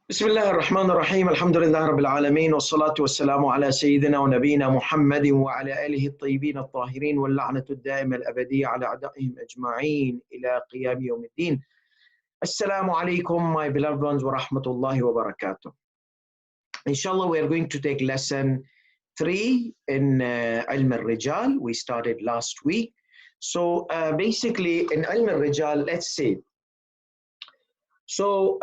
بسم الله الرحمن الرحيم الحمد لله رب العالمين والصلاة والسلام على سيدنا ونبينا محمد وعلى آله الطيبين الطاهرين واللعنة الدائمة الأبدية على أعدائهم أجمعين إلى قيام يوم الدين. Assalamu alaikum, my beloved ones, wa rahmatullahi wa barakatuh. Inshallah, we are going to take lesson 3 in Ilm al-Rijal. We started last week. So basically in Ilm al-Rijal, let's see. So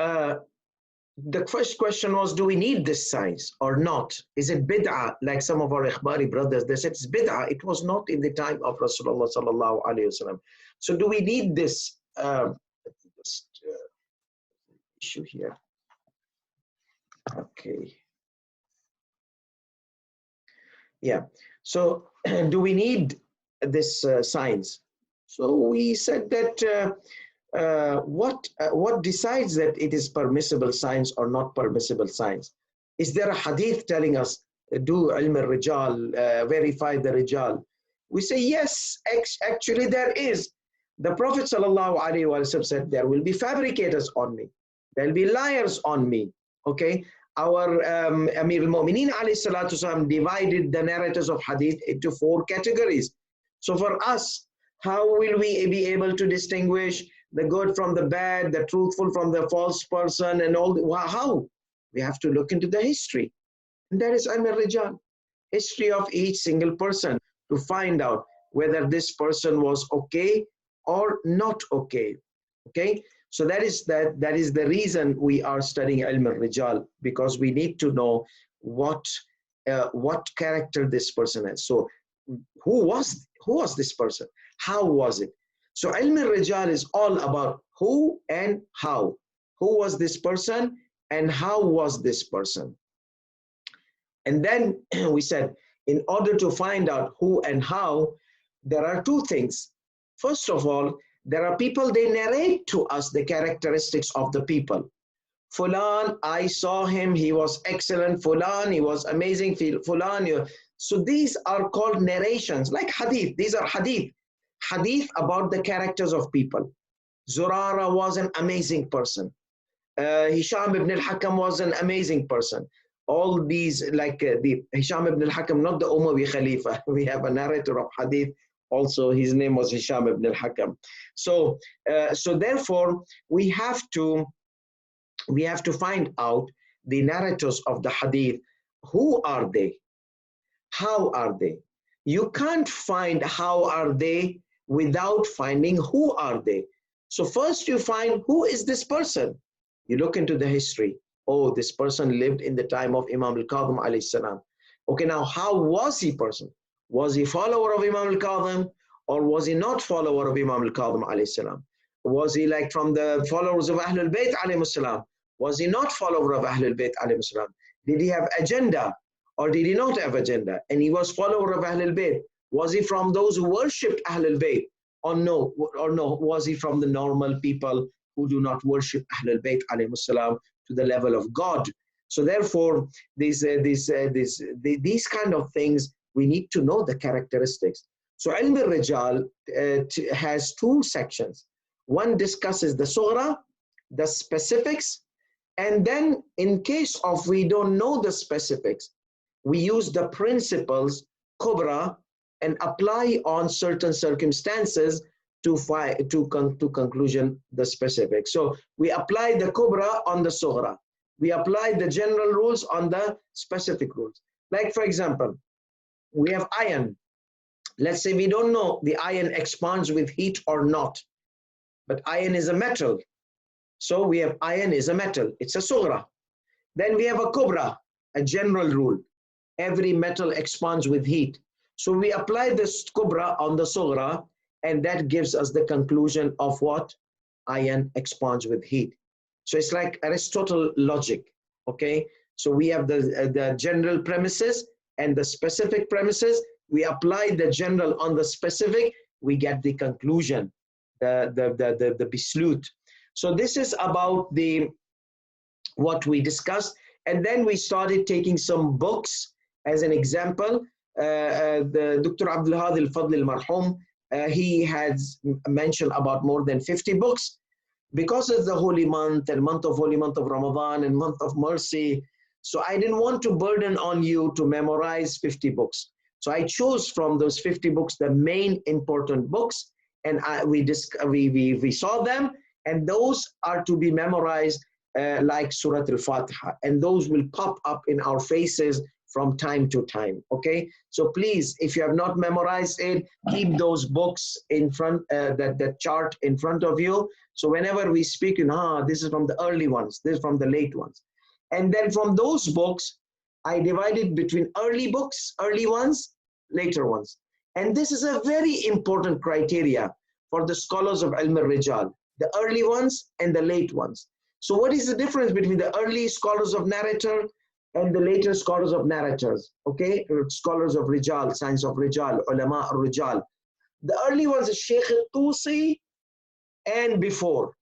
the first question was, do we need this science or not? Is it bid'ah? Like some of our Ikhbari brothers, they said it's bid'ah. It was not in the time of Rasulullah sallallahu alayhi wasallam. So do we need this issue here? Okay. Yeah. So do we need this science? So we said that what decides that it is permissible science or not permissible science? Is there a hadith telling us, do ilm al-rijal, verify the rijal? We say yes, actually there is. The Prophet ﷺ said, there will be fabricators on me. There will be liars on me. Okay. Our Amir al-Mu'mineen ﷺ divided the narrators of hadith into 4 categories. So for us, how will we be able to distinguish the good from the bad, the truthful from the false person, and all? How? We have to look into the history. And that is Ilm al-Rijal, history of each single person, to find out whether this person was okay or not okay. Okay? So that is the reason we are studying Ilm al-Rijal, because we need to know what character this person has. So who was this person? How was it? So Ilm al-Rijal is all about who and how. Who was this person and how was this person? And then we said, in order to find out who and how, there are 2 things. First of all, there are people, they narrate to us the characteristics of the people. Fulan, I saw him, he was excellent. Fulan, he was amazing. Fulan, so these are called narrations, like hadith. These are hadith. Hadith about the characters of people. Zurara was an amazing person. Hisham ibn al-Hakam was an amazing person. All these, like the Hisham ibn al-Hakam, not the Umayya Khalifa. We have a narrator of hadith. Also, his name was Hisham ibn al-Hakam. So therefore, we have to find out the narrators of the hadith. Who are they? How are they? You can't find how are they without finding who are they. So first you find who is this person. You look into the history. Oh, this person lived in the time of Imam al-Kadhim alayhi salam. Okay, now how was he person? Was he follower of Imam al-Kadhim or was he not follower of Imam al-Kadhim alayhi salam? Was he like from the followers of Ahlul Bayt alayhi salam? Was he not follower of Ahlul Bayt alayhi salam? Did he have agenda or did he not have agenda? And he was follower of Ahlul Bayt. Was he from those who worshipped Ahlul Bayt or no? Was he from the normal people who do not worship Ahlul Bayt alayhi salam to the level of God? So therefore, these kind of things, we need to know the characteristics. So Ilm al-Rijal has 2 sections. One discusses the Sughra, the specifics, and then in case of we don't know the specifics, we use the principles, Kubra, and apply on certain circumstances to conclusion the specifics. So we apply the Kubra on the Sughra. We apply the general rules on the specific rules. Like for example, we have iron. Let's say we don't know the iron expands with heat or not, but iron is a metal. So we have iron is a metal. It's a Sughra. Then we have a Kubra, a general rule. Every metal expands with heat. So we apply this Kubra on the Sughra, and that gives us the conclusion of what? Iron expands with heat. So it's like Aristotle logic, okay? So we have the general premises and the specific premises. We apply the general on the specific, we get the conclusion, the bislut. So this is about what we discussed. And then we started taking some books as an example. The Dr. Abdul Hadi al-Fadl al-Marhum, he has mentioned about more than 50 books. because it's the holy month and month of holy month of Ramadan and month of mercy. So I didn't want to burden on you to memorize 50 books. So I chose from those 50 books the main important books, and we saw them, and those are to be memorized like Surah Al-Fatiha, and those will pop up in our faces from time to time. Okay, so please, if you have not memorized it, keep those books in front, that chart in front of you. So whenever we speak, this is from the early ones, this is from the late ones. And then from those books, I divided between early books, early ones, later ones. And this is a very important criteria for the scholars of Ilm al-Rijal, the early ones and the late ones. So what is the difference between the early scholars of narrator and the later scholars of narrators? Okay, scholars of Rijal, science of Rijal, ulama al-Rijal. The early ones is Sheikh al-Tusi and before.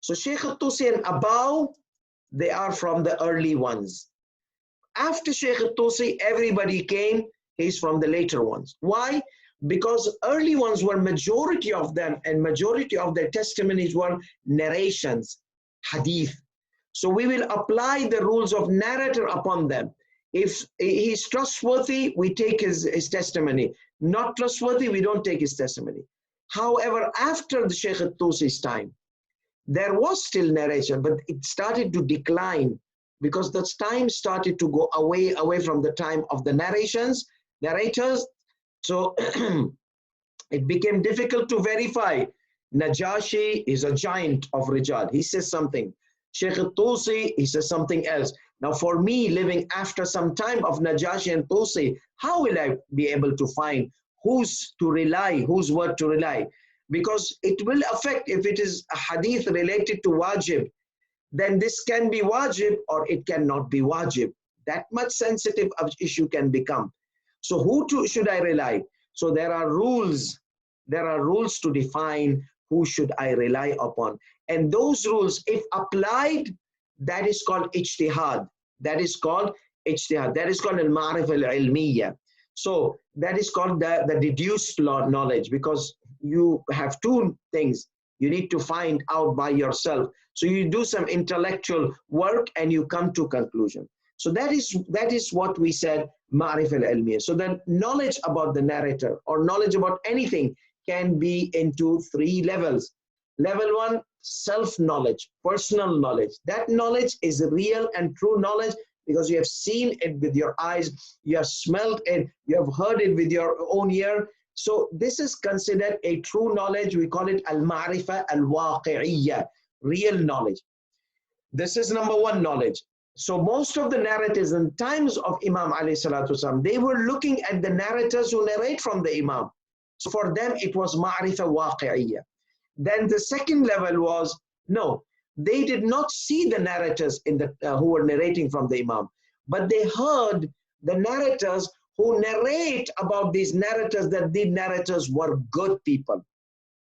So Sheikh al-Tusi and above, they are from the early ones. After Sheikh al-Tusi, everybody came, he's from the later ones. Why? Because early ones were majority of them, and majority of their testimonies were narrations, hadith. So we will apply the rules of narrator upon them. If he's trustworthy, we take his testimony. Not trustworthy, we don't take his testimony. However, after the Sheikh al-Tusi's time, there was still narration, but it started to decline because the time started to go away from the time of the narrators. So it became difficult to verify. Najashi is a giant of Rijal. He says something. Sheikh al-Tusi, he says something else. Now for me, living after some time of Najashi and Tusi, how will I be able to find whose to rely, whose word to rely? Because it will affect, if it is a hadith related to wajib, then this can be wajib or it cannot be wajib. That much sensitive issue can become. So should I rely? So there are rules to define who should I rely upon. And those rules, if applied, that is called ijtihad. That is called ijtihad. That is called al-ma'rifah al-ilmiyya. So that is called the deduced knowledge, because you have two things you need to find out by yourself. So you do some intellectual work and you come to conclusion. So that is what we said, ma'rifah al-ilmiyya. So the knowledge about the narrator or knowledge about anything can be into three levels. Level one, self-knowledge, personal knowledge. That knowledge is real and true knowledge because you have seen it with your eyes, you have smelled it, you have heard it with your own ear. So this is considered a true knowledge. We call it al-ma'rifah al-waqi'iyya, real knowledge. This is number one knowledge. So most of the narrators in times of Imam alayhi salatu wasalam, they were looking at the narrators who narrate from the Imam. So for them, it was ma'rifah waqi'iyya. Then the second level was, no, they did not see the narrators who were narrating from the Imam, but they heard the narrators who narrate about these narrators, that these narrators were good people.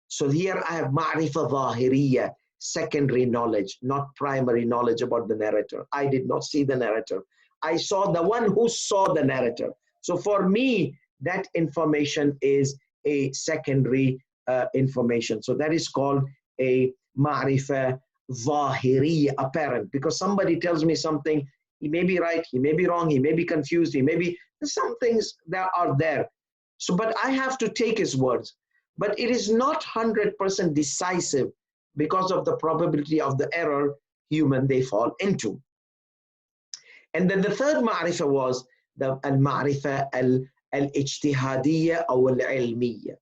So here I have ma'rifah zahiriyya, secondary knowledge, not primary knowledge about the narrator. I did not see the narrator. I saw the one who saw the narrator. So for me, that information is a secondary information. So that is called a ma'rifah zahiriyya, apparent, because somebody tells me something, he may be right, he may be wrong, he may be confused, he may be, some things that are there. So, but I have to take his words. But it is not 100% decisive because of the probability of the error human they fall into. And then the third ma'rifah was the al-ma'rifah al-ijtihadiyya or al-ilmiyya.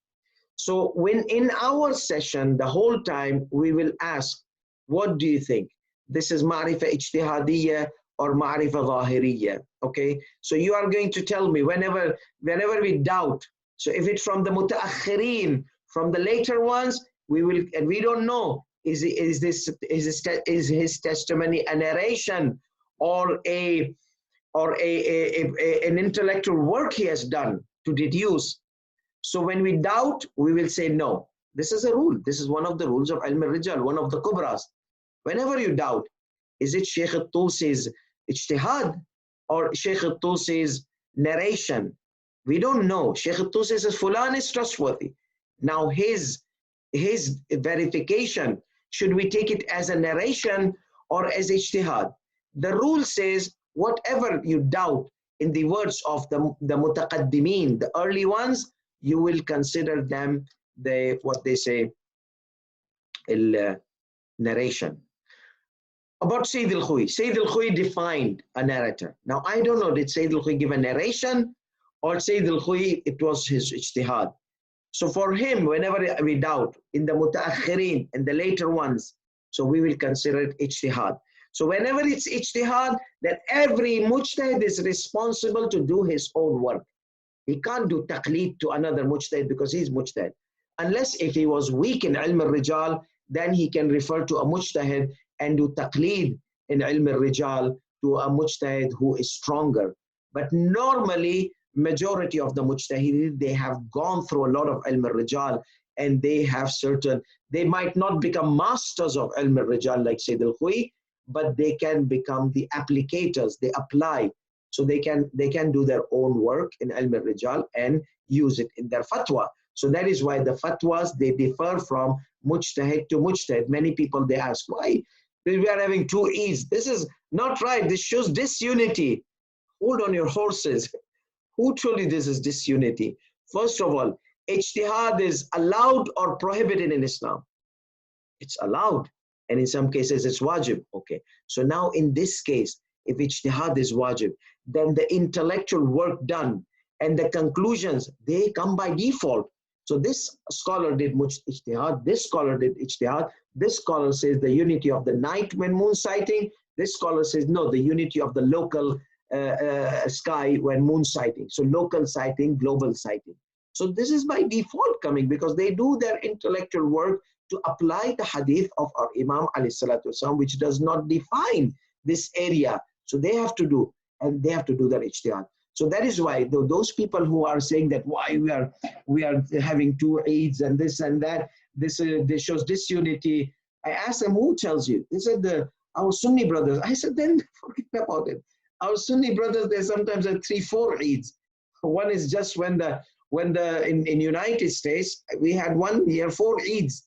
So when in our session, the whole time we will ask, what do you think? This is ma'rifah ijtihadiyya or ma'rifah zahiriyya. Okay, so you are going to tell me whenever we doubt. So if it's from the mutaakhireen, from the later ones, we will, and we don't know, is his testimony a narration or an intellectual work he has done to deduce. So when we doubt, we will say no. This is a rule. This is one of the rules of Ilm al-Rijal, one of the kubras. Whenever you doubt, is it Sheikh al-Tusi's ijtihad or Sheikh al-Tusi's narration? We don't know. Sheikh al-Tusi says Fulan is trustworthy. Now his verification, should we take it as a narration or as ijtihad? The rule says, whatever you doubt in the words of the mutaqaddimin, the early ones, you will consider them what they say, narration. About Sayyid al-Khuy. Sayyid al-Khuy defined a narrator. Now, I don't know, did Sayyid al-Khuy give a narration or Sayyid al-Khuy, it was his ijtihad. So for him, whenever we doubt in the mutaakhirin and the later ones, so we will consider it ijtihad. So whenever it's ijtihad, then every mujtahid is responsible to do his own work. He can't do taqleed to another mujtahid because he's mujtahid. Unless if he was weak in ilm al-rijal, then he can refer to a mujtahid and do taqleed in ilm al-rijal to a mujtahid who is stronger. But normally, majority of the mujtahideen, they have gone through a lot of ilm al-rijal and they have certain, they might not become masters of ilm al-rijal like Sayyid al-Khuy, but they can become the applicators, they apply. So they can do their own work in ilm al-rijal and use it in their fatwa. So that is why the fatwas, they differ from mujtahid to mujtahid. Many people, they ask, why we are having two Eids? This is not right. This shows disunity. Hold on your horses. Who told you this is disunity? First of all, ijtihad is allowed or prohibited in Islam. It's allowed. And in some cases, it's wajib. Okay. So now in this case, if ijtihad is wajib, then the intellectual work done and the conclusions, they come by default. So this scholar did ijtihad, this scholar did ijtihad, this scholar says the unity of the night when moon sighting, this scholar says no, the unity of the local sky when moon sighting. So local sighting, global sighting. So this is by default coming because they do their intellectual work to apply the hadith of our Imam alayhi salatu wasalam, which does not define this area. So they have to do, and they have to do their ijtihad. So that is why those people who are saying that why we are having two Eids and this and that, this shows disunity. I asked them, who tells you? They said our Sunni brothers. I said, then forget about it. Our Sunni brothers, they sometimes have 3-4 Eids. One is just in United States, we had 1 year 4 Eids.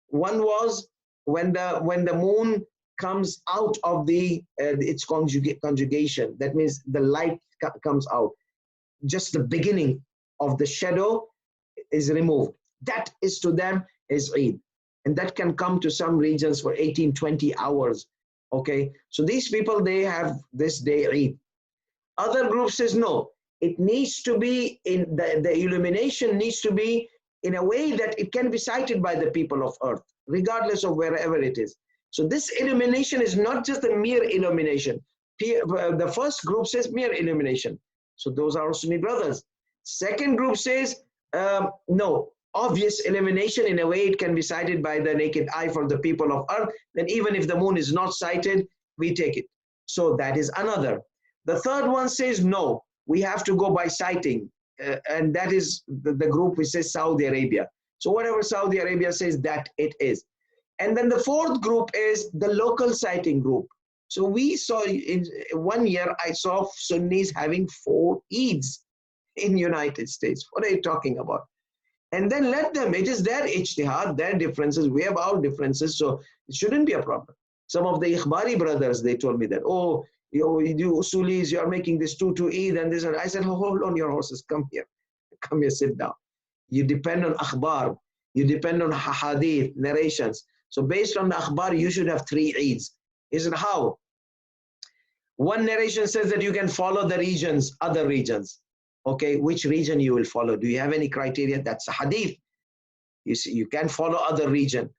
One was when the moon comes out of its conjugation. That means the light comes out. Just the beginning of the shadow is removed. That is to them is Eid. And that can come to some regions for 18, 20 hours. Okay, so these people, they have this day Eid. Other groups says no, it needs to be in the illumination needs to be in a way that it can be sighted by the people of earth, regardless of wherever it is. So this illumination is not just a mere illumination. The first group says mere illumination. So those are Sunni brothers. Second group says, no, obvious illumination in a way it can be sighted by the naked eye for the people of earth. Then even if the moon is not sighted, we take it. So that is another. The third one says, no, we have to go by sighting. And that is the group which says Saudi Arabia. So whatever Saudi Arabia says, that it is. And then the fourth group is the local sighting group. So we saw in 1 year, I saw Sunnis having 4 Eids in United States. What are you talking about? And then let them, it is their ijtihad, their differences. We have our differences, so it shouldn't be a problem. Some of the Ikhbari brothers, they told me that, oh, you Usulis, you are making this 2 Eid and this. And I said, hold on your horses, come here, sit down. You depend on akhbar, you depend on hadith, narrations. So based on the akhbar, you should have 3 Eids. Is it how? One narration says that you can follow the regions, other regions. Okay, which region you will follow? Do you have any criteria? That's a hadith. You see, you can follow other region.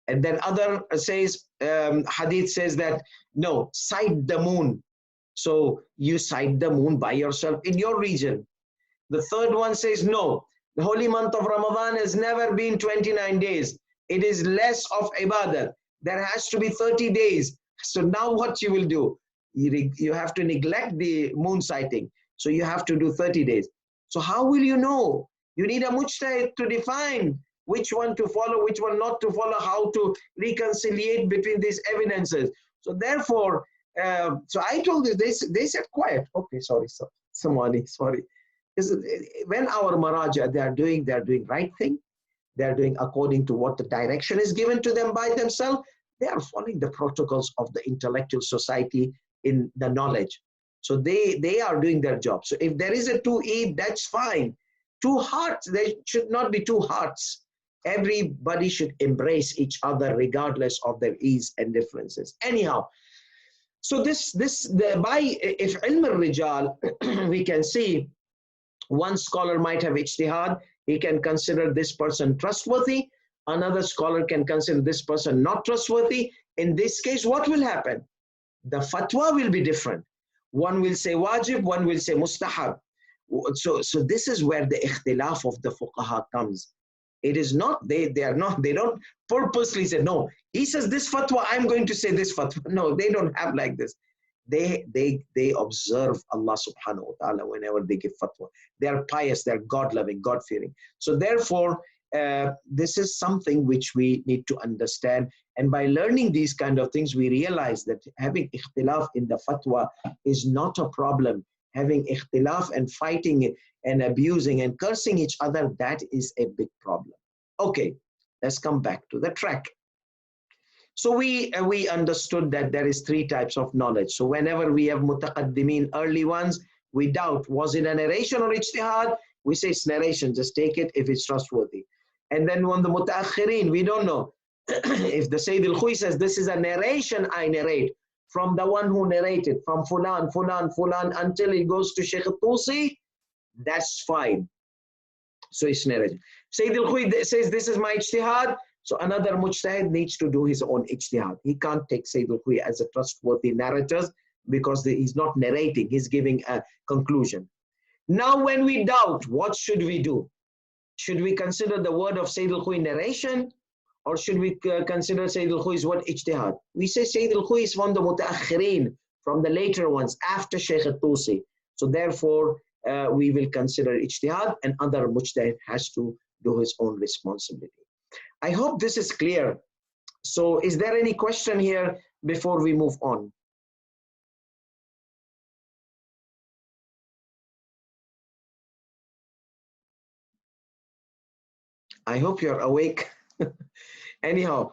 And then other says, hadith says that, no, sight the moon. So you sight the moon by yourself in your region. The third one says, no, the holy month of Ramadan has never been 29 days. It is less of ibadah. There has to be 30 days. So now what you will do? You have to neglect the moon sighting. So you have to do 30 days. So how will you know? You need a mujtahid to define which one to follow, which one not to follow, how to reconciliate between these evidences. So therefore, so I told you, they said quiet. Okay, sorry, sorry. When our maraja, they are doing right thing, they are doing according to what the direction is given to them by themselves. They are following the protocols of the intellectual society in the knowledge. So they are doing their job. So if there is a two Eid, that's fine. Two hearts, there should not be two hearts. Everybody should embrace each other regardless of their ease and differences. Anyhow, so if ilm al-rijal, we can see one scholar might have ijtihad, he can consider this person trustworthy, another scholar can consider this person not trustworthy. In this case, what will happen? The fatwa will be different. One will say wajib, one will say mustahab. So this is where the ikhtilaf of the fuqaha comes. It is not, they don't purposely say, no, he says this fatwa, I'm going to say this fatwa. No, they don't have like this. They observe Allah subhanahu wa ta'ala whenever they give fatwa. They are pious, they're God-loving, God-fearing. So therefore, this is something which we need to understand. And by learning these kind of things, we realize that having ikhtilaf in the fatwa is not a problem. Having ikhtilaf and fighting and abusing and cursing each other, that is a big problem. Okay, let's come back to the track. So we understood that there is three types of knowledge. So whenever we have mutaqaddimin, early ones, we doubt, was it a narration or ijtihad? We say it's narration, just take it if it's trustworthy. And then when the mutaakhirin, we don't know. If the Sayyid al-Khuy says, this is a narration I narrate, from the one who narrated, from Fulan, Fulan, Fulan, until it goes to Shaykh al-Tusi, that's fine. So it's narration. Sayyid al-Khuy says, this is my ijtihad. So another mujtahid needs to do his own ijtihad. He can't take Sayyid al-Khuy as a trustworthy narrator because he's not narrating, he's giving a conclusion. Now when we doubt, what should we do? Should we consider the word of Sayyid al-Khuy narration, or should we consider Sayyid al-Khuy's word ijtihad? We say Sayyid al-Khuy is from the mutaakhirin, from the later ones, after Shaykh al-Tusi. So therefore, we will consider ijtihad, and other mujtahid has to do his own responsibility. I hope this is clear. So is there any question here before we move on? I hope you're awake. Anyhow,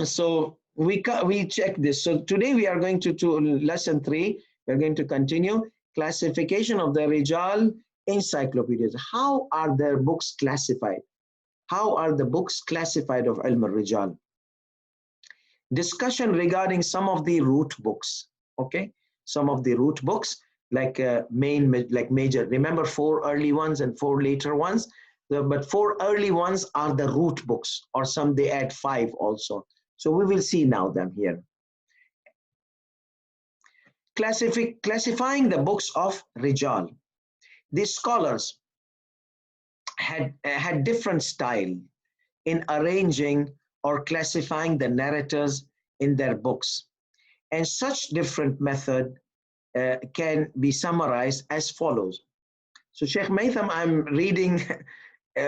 so we check this. So today we are going to lesson 3. We're going to continue classification of the Rejaal encyclopedias. How are their books classified? How are the books classified of Ilm al-Rijal? Discussion regarding some of the root books. Okay, some of the root books like major. Remember 4 early ones and 4 later ones. But 4 early ones are the root books, or some they add 5 also. So we will see now them here. Classifying the books of Rijal. These scholars had different style in arranging or classifying the narrators in their books. And such different method can be summarized as follows. So Sheikh Maitham, I'm reading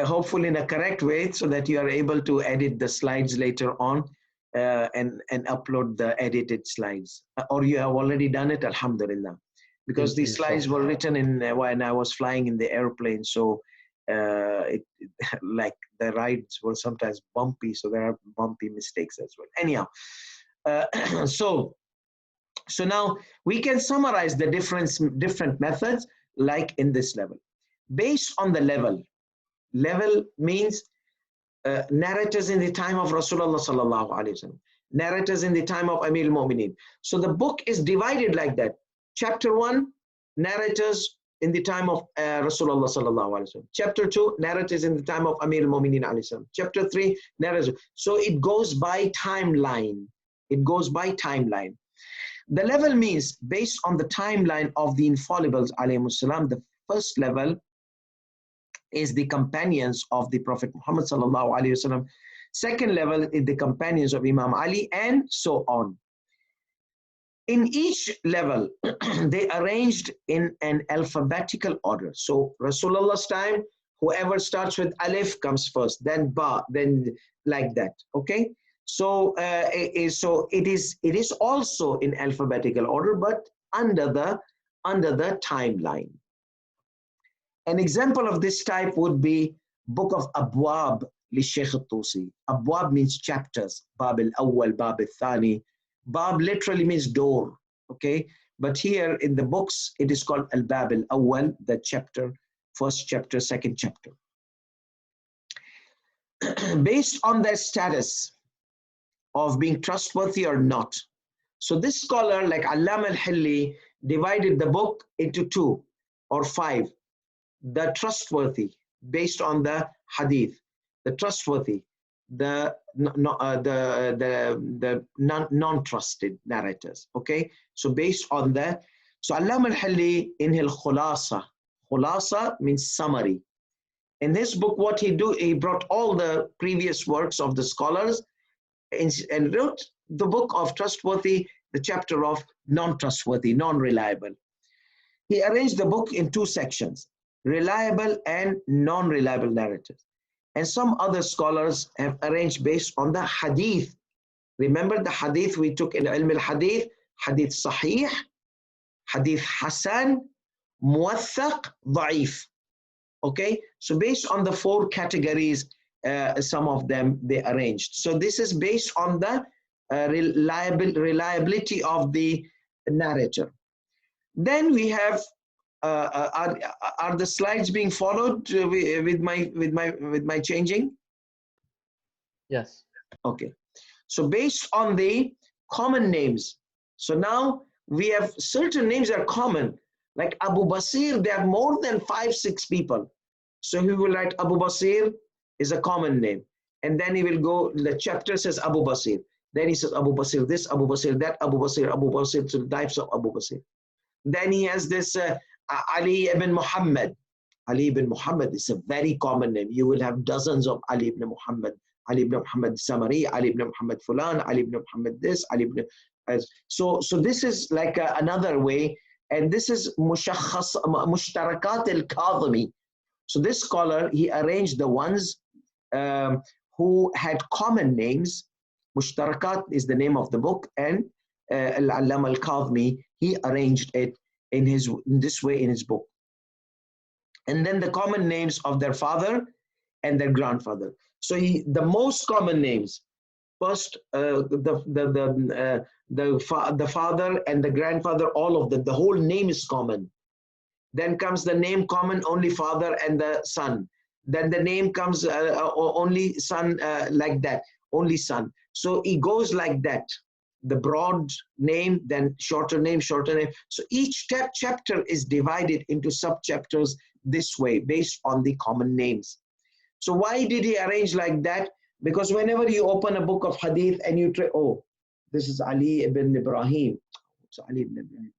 hopefully in a correct way so that you are able to edit the slides later on and upload the edited slides. Or you have already done it, alhamdulillah. Because these slides were written when I was flying in the airplane, so like the rides were sometimes bumpy, so there are bumpy mistakes as well. Anyhow, so now we can summarize the different methods like in this level. Based on the level means narrators in the time of Rasulullah sallallahu alaihi wasallam, narrators in the time of Amir al-Mu'mineen. So the book is divided like that. Chapter 1, narrators in the time of Rasulullah sallallahu alaihi wasallam. Chapter 2, narrators in the time of Amir al-Mu'mineen alayhi salam. Chapter 3, narrators. So it goes by timeline. It goes by timeline. The level means based on the timeline of the infallibles alayhi salam. The first level is the companions of the Prophet Muhammad sallallahu alaihi wasallam. Second level is the companions of Imam Ali, and so on. In each level, they arranged in an alphabetical order. So Rasulullah's time, whoever starts with alif comes first, then ba, then like that. Okay. So it is also in alphabetical order, but under the timeline. An example of this type would be Book of Abwab للشيخ الطوسي. أبواب means chapters. باب الأول, باب الثاني. Bab literally means door, okay? But here in the books, it is called Al-Bab al-Awwal, the chapter, first chapter, second chapter. Based on their status of being trustworthy or not. So this scholar, like Allama al-Hilli, divided the book into 2 or 5. The trustworthy, based on the hadith, the trustworthy, the non-trusted narrators. Okay, so based on that, so Allama al-Hilli in his khulasa means summary. In this book, what he brought all the previous works of the scholars and wrote the book of trustworthy, the chapter of non-trustworthy, non-reliable. He arranged the book in 2 sections, reliable and non-reliable narratives. And some other scholars have arranged based on the hadith. Remember the hadith we took in Ilm al-Hadith? Hadith Sahih, Hadith Hasan, Muwathaq, Da'if. Okay, so based on the 4 categories, some of them they arranged. So this is based on the reliability of the narrator. Then we have, are the slides being followed with my changing? Yes. Okay. So based on the common names. So now we have certain names that are common. Like Abu Basir, there are more than 5-6 people. So he will write Abu Basir is a common name. And then he will go, the chapter says Abu Basir. Then he says Abu Basir this, Abu Basir that, Abu Basir, so the types of Abu Basir. Then he has this Ali ibn Muhammad. Ali ibn Muhammad is a very common name. You will have dozens of Ali ibn Muhammad. Ali ibn Muhammad Samari, Ali ibn Muhammad Fulan, Ali ibn Muhammad this, Ali ibn... So this is like another way. And this is Mushtarakat al-Kadhimi. So this scholar, he arranged the ones who had common names. Mushtarakat is the name of the book, and Al-Allama al-Kadhimi, he arranged it in this way in his book. And then the common names of their father and their grandfather. So the most common names, first the father and the grandfather, all of them, the whole name is common. Then comes the name common, only father and the son. Then the name comes only son, like that, only son. So it goes like that. The broad name, then shorter name, shorter name. So each chapter is divided into sub-chapters this way, based on the common names. So why did he arrange like that? Because whenever you open a book of hadith and you try, oh, this is Ali ibn Ibrahim. So Ali ibn Ibrahim.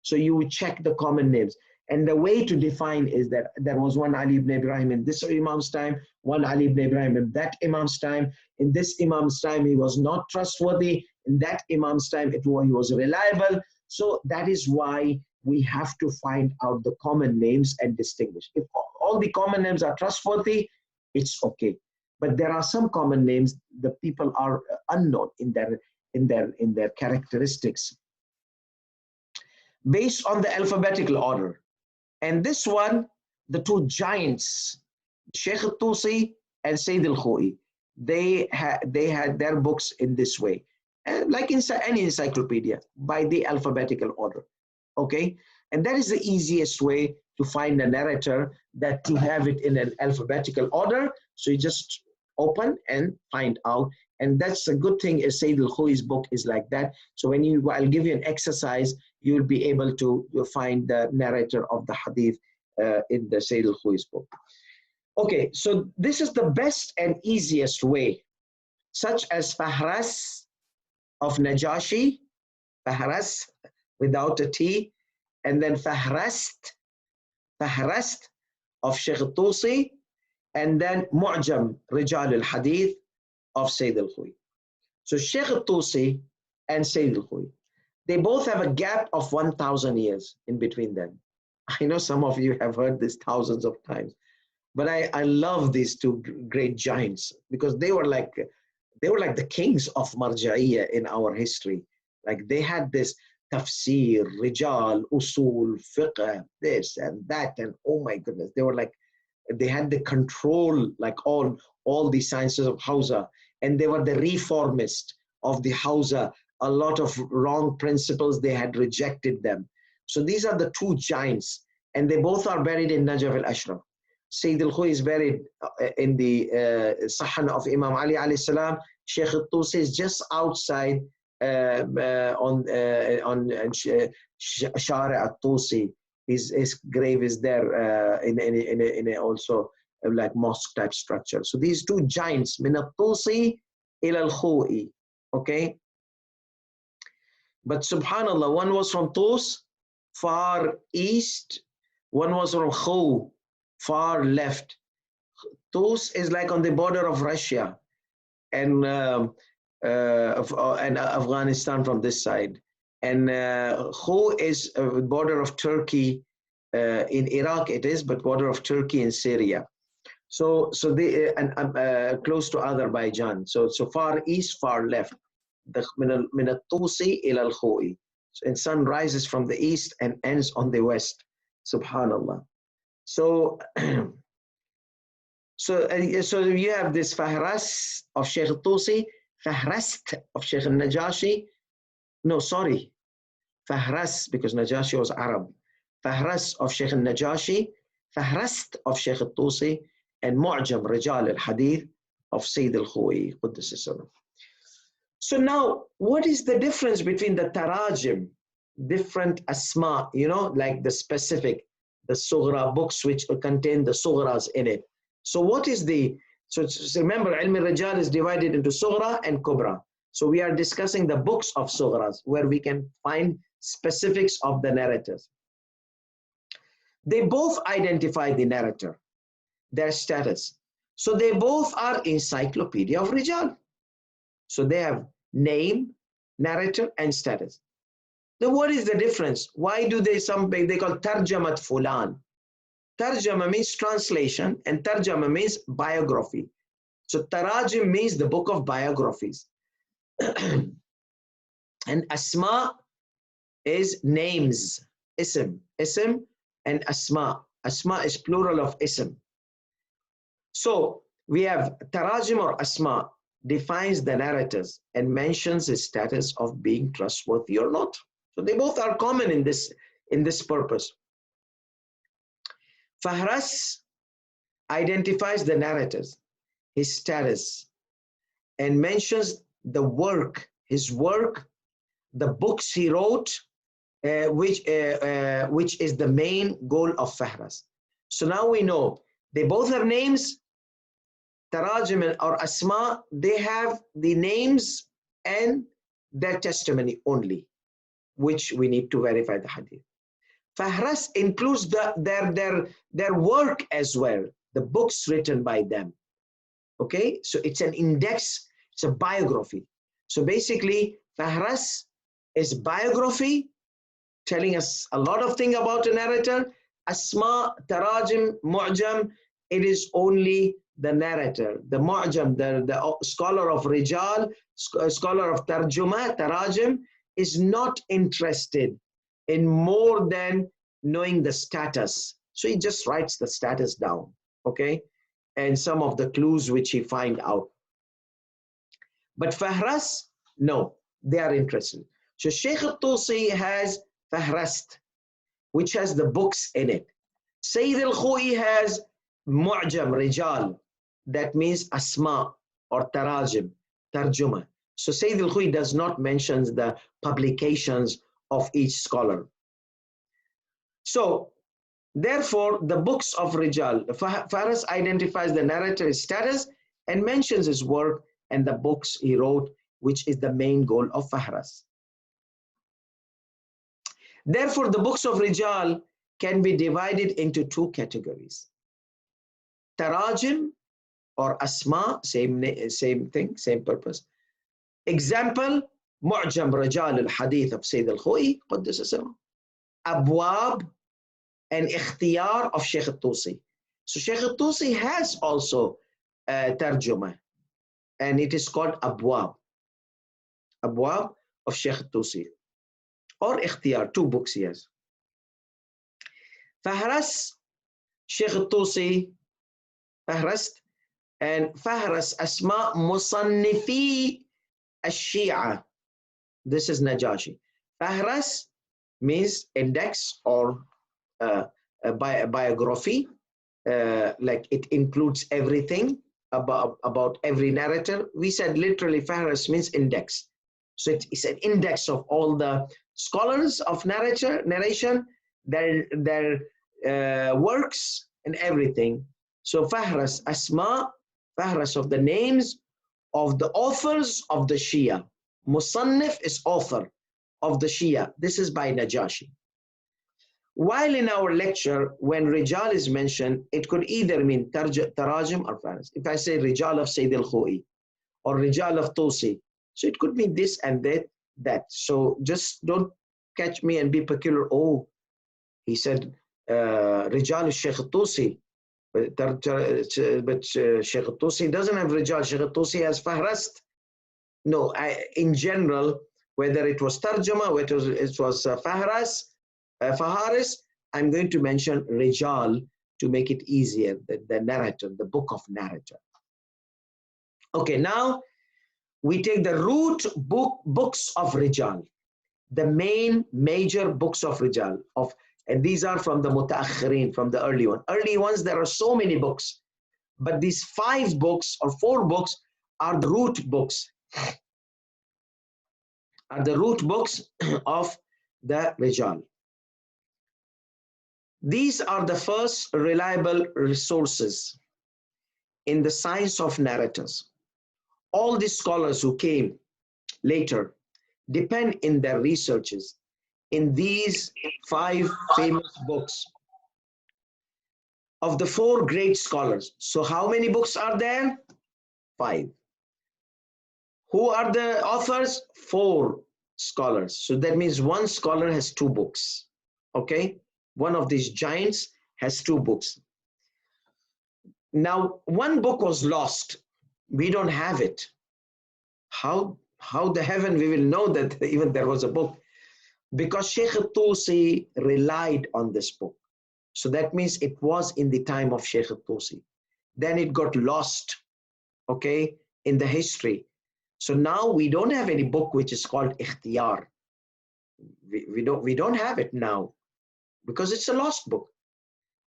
So you would check the common names. And the way to define is that there was one Ali ibn Ibrahim in this Imam's time, one Ali ibn Ibrahim in that Imam's time. In this Imam's time, he was not trustworthy. In that Imam's time, he was reliable. So that is why we have to find out the common names and distinguish. If all the common names are trustworthy, it's okay. But there are some common names, the people are unknown in their characteristics. Based on the alphabetical order. And this one, the 2 giants, Sheikh al-Tusi and Sayyid al-Khoi, they had their books in this way, like in any encyclopedia, by the alphabetical order. Okay, and that is the easiest way to find a narrator, that to have it in an alphabetical order. So you just open and find out. And that's a good thing, is Sayyid al-Khoi's book is like that. So I'll give you an exercise, you'll be able to find the narrator of the hadith in the Sayyid al-Khoi's book. Okay, so this is the best and easiest way, such as Fahras of Najashi, Fahras without a T, and then Fahrast of Sheikh al-Tusi, and then Mu'jam, Rejaal al-Hadith of Sayyid al-Khoi. So Sheikh al-Tusi and Sayyid al-Khoi, they both have a gap of 1,000 years in between them. I know some of you have heard this thousands of times, but I love these 2 great giants, because they were like the kings of Marja'iyya in our history. Like they had this tafsir, Rejaal, usul, fiqh, this and that, and oh my goodness, they were like they had the control, like all the sciences of Hausa, and they were the reformist of the Hausa. A lot of wrong principles, they had rejected them. So these are the two giants, and they both are buried in Najaf al-Ashraf. Sayyid al-Khuy is buried in the Sahan of Imam Ali alayhi salam. Sheikh al-Tusi is just outside on Shari al-Tusi. His grave is there in a also like mosque type structure. So these two giants, min al-Tusi ila al-Khu'i, okay? But subhanallah, one was from Tus, far east, one was from Khu, far left. Tus is like on the border of Russia and Afghanistan from this side. And Khu is a border of Turkey, in Iraq it is, but border of Turkey and Syria. So they close to Azerbaijan. So far east, far left. من الطوسي إلى الخوئي. And sun rises from the east and ends on the west. Subhanallah. So you have this Fahras of Sheikh al-Tusi, Fahrast of Sheikh al-Najashi. No, sorry. Fahras, because Najashi was Arab. Fahras of Sheikh al-Najashi, Fahrast of Sheikh al-Tusi, and Mu'jam Rejaal al-Hadith of Sayyid al-Khu'i. So now, what is the difference between the tarajim, different asma, like the specific, the sughra books which contain the sughras in it. So what is so remember, Ilm al-Rijal is divided into sughra and kubra. So we are discussing the books of sughras, where we can find specifics of the narrators. They both identify the narrator, their status. So they both are encyclopedia of Rijal. So they have name, narrator, and status. Then what is the difference? Why do they call tarjamat fulan? Tarjama means translation, and tarjama means biography. So tarajim means the book of biographies. And asma is names, ism, and asma. Asma is plural of ism. So we have tarajim or asma defines the narrators and mentions his status of being trustworthy or not. So they both are common in this purpose. Fahras identifies the narrators, his status, and mentions the work, his work, the books he wrote, which is the main goal of Fahras. So now we know they both have names. Tarajim or Asma, they have the names and their testimony only, which we need to verify the hadith. Fahras includes their work as well, the books written by them. Okay, so it's an index, it's a biography. So basically, Fahras is biography, telling us a lot of things about a narrator. Asma, Tarajim, Mu'jam, it is only the narrator, the Mu'jam, the scholar of Rijal, scholar of Tarjuma, Tarajim, is not interested in more than knowing the status. So he just writes the status down, okay? And some of the clues which he find out. But Fahras, no, they are interested. So Sheikh al-Tusi has Fahrast, which has the books in it. Sayyid al-Khu'i has Mu'jam, Rijal, that means Asma or Tarajim, Tarjuma. So Sayyid al-Khu'i does not mention the publications of each scholar. So therefore, the books of Rijal, Fahras identifies the narrator's status and mentions his work and the books he wrote, which is the main goal of Fahras. Therefore, the books of Rijal can be divided into two categories. Tarajim or Asma, same thing, same purpose. Example, Mu'jam Rejaal al-Hadith of Sayyid al-Khu'i, Qaddasa Sirruh. Abwab and Ikhtiyar of Sheikh al-Tusi. So Sheikh al-Tusi has also Tarjuma, and it is called Abwab. Abwab of Sheikh al-Tusi. Or Ikhtiyar, two books he has. Fahras, Sheikh al-Tusi فهرست, and فهرس أسماء مصنفي الشيعة. This is Najashi. Fahras means index or a biography, like it includes everything about every narrator. We said literally Fahras means index. So it's an index of all the scholars of narration, their works and everything. So Fahras Asma, Fahras of the names of the authors of the Shia. Musannif is author of the Shia. This is by Najashi. While in our lecture, when Rejaal is mentioned, it could either mean Tarajim or Faris. If I say Rejaal of Sayyid al-Khoi or Rejaal of Tusi, so it could mean this and that. So just don't catch me and be peculiar. Oh, he said Rejaal is Sheikh Tusi, but Sheikh Tusi doesn't have Rejaal. Sheikh Tusi has Fahrast. No, in general, whether it was Tarjama, whether it was Faharis, I'm going to mention Rejaal to make it easier, the narrator, the book of narrator. Okay, now we take the root books of Rejaal, the main major books of Rejaal, and these are from the Mutaakhirin, from the early ones. Early ones, there are so many books, but these 5 books or 4 books are the root books, of the Rejaal. These are the first reliable resources in the science of narrators. All the scholars who came later depend in their researches in these 5 famous books of the 4 great scholars. So how many books are there? 5. Who are the authors? 4 scholars. So that means one scholar has 2 books. Okay? One of these giants has 2 books. Now, one book was lost. We don't have it. How the heaven we will know that even there was a book? Because Sheikh Tusi relied on this book. So that means it was in the time of Sheikh Tusi. Then it got lost, okay, in the history. So now we don't have any book which is called Ikhtiyar. We don't have it now because it's a lost book.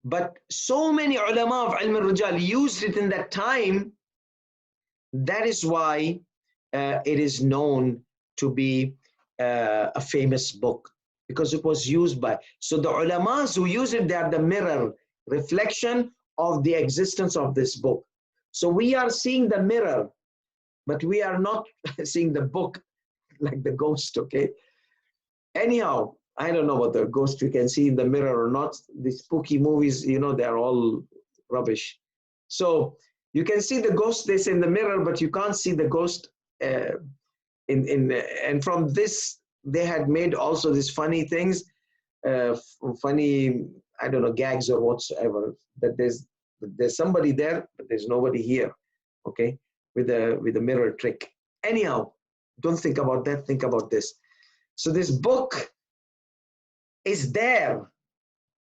But so many ulama of Ilm al-Rijal used it in that time. That is why it is known to be a famous book, because it was used by. So the ulamas who use it, they are the mirror, reflection of the existence of this book. So we are seeing the mirror, but we are not seeing the book like the ghost, okay? Anyhow, I don't know what the ghost you can see in the mirror or not. The spooky movies, they're all rubbish. So you can see the ghost, they say, in the mirror, but you can't see the ghost. And from this, they had made also these funny things, funny, I don't know, gags or whatsoever, that there's somebody there, but there's nobody here, okay, with a mirror trick. Anyhow, don't think about that, think about this. So this book is there.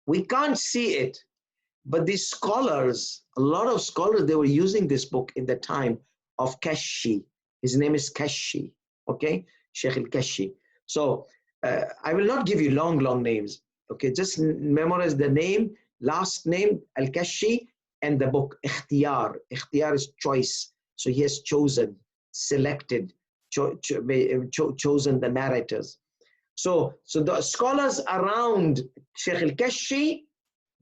We can't see it, but these scholars, a lot of scholars, they were using this book in the time of Kashi. His name is Kashi, okay? Sheikh al-Kashi. So I will not give you long names, okay? Just memorize the name, last name, al-Kashi, and the book, Ikhtiyar. Ikhtiyar is choice. So he has chosen, selected, chosen the narrators. So the scholars around Sheikh al-Kashi,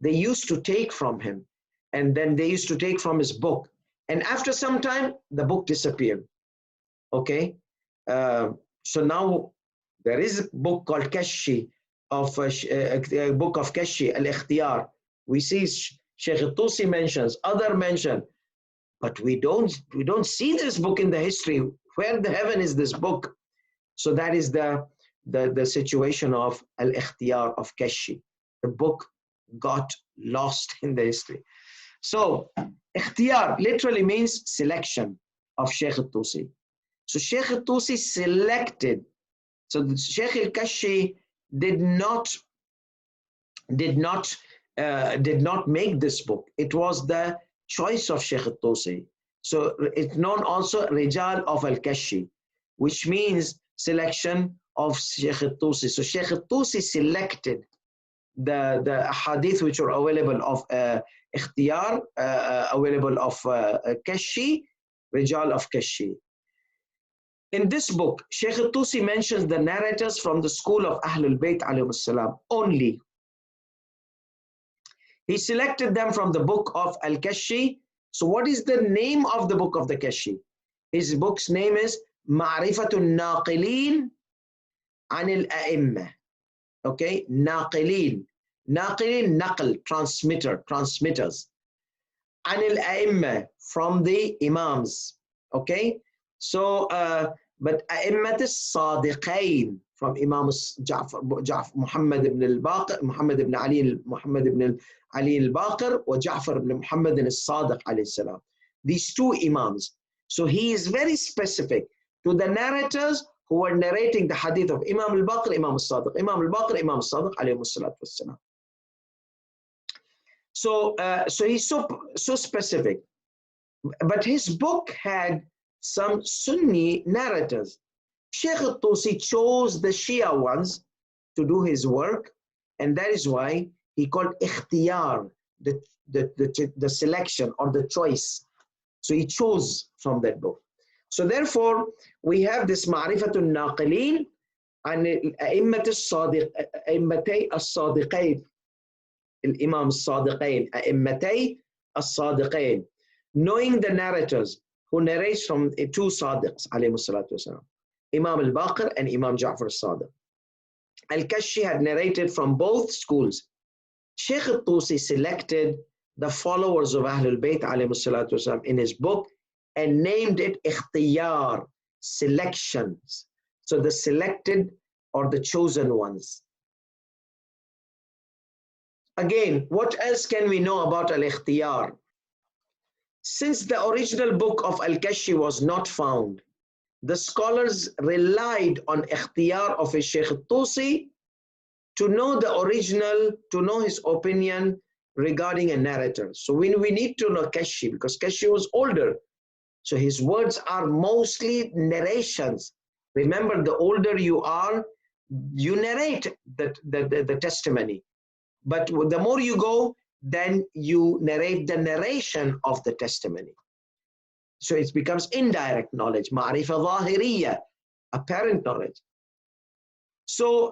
they used to take from him, and then they used to take from his book. And after some time, the book disappeared. Okay? So now there is a book called Kashi, a book of Kashi, al-Ikhtiyar. We see Sheikh Tusi mentions, other mention, but we don't see this book in the history. Where the heaven is this book? So that is the situation of al-Ikhtiyar of Kashi. The book got lost in the history. So Ikhtiyar literally means selection of Sheikh Tusi. So Sheikh Tusi selected. So the Sheikh al-Kashi did not make this book. It was the choice of Sheikh al-Tusi. So it's known also Rejaal of al-Kashi, which means selection of Sheikh al-Tusi. So Sheikh al-Tusi selected the hadith which are available of ikhtiyar, available of Kashi, Rejaal of Kashi. In this book, Sheikh al-Tusi mentions the narrators from the school of Ahlul Bayt alayhi salam only. He selected them from the book of Al-Kashi. So what is the name of the book of the Kashi? His book's name is Ma'rifatun Naqilin Anil A'imma. Okay, Naqilin. Naqilin, Naql, transmitters. Anil A'imma, from the Imams. Okay, so, but A'immat as-Sadiqain, from Imam Ja'far, Muhammad ibn al-Baqir, Muhammad ibn Ali al-Baqir, or Ja'far ibn Muhammad al-Sadiq alayhi salam. These two Imams. So he is very specific to the narrators who were narrating the hadith of Imam al-Baqir, Imam al-Sadiq, Imam al-Baqir, Imam al-Sadiq alayhi salatu wassalam. So, so he's so specific. But his book had some Sunni narrators. Sheikh al-Tusi chose the Shia ones to do his work, and that is why he called ikhtiyar, the selection or the choice. So he chose from that book. So therefore, we have this Ma'rifatun Naqilin and A'immatay as-Sadiqain, Imam as-Sadiqain, A'immatay as-Sadiqain, knowing the narrators who narrates from two Sadiqs, alayhi salatu wasalam, Imam al-Baqir and Imam Ja'far al-Sadiq. Al-Kashi had narrated from both schools. Sheikh al-Tusi selected the followers of Ahlul Bayt alayhi salatu wasalam in his book and named it ikhtiyar, selections. So the selected or the chosen ones. Again, what else can we know about al-ikhtiyar? Since the original book of Al-Kashi was not found, the scholars relied on ikhtiyar of Sheikh al-Tusi to know the original, to know his opinion regarding a narrator. So we need to know Kashi because Kashi was older. So his words are mostly narrations. Remember, the older you are, you narrate the testimony. But the more you go, then you narrate the narration of the testimony. So it becomes indirect knowledge, ma'rifa zahiriyya, apparent knowledge. So,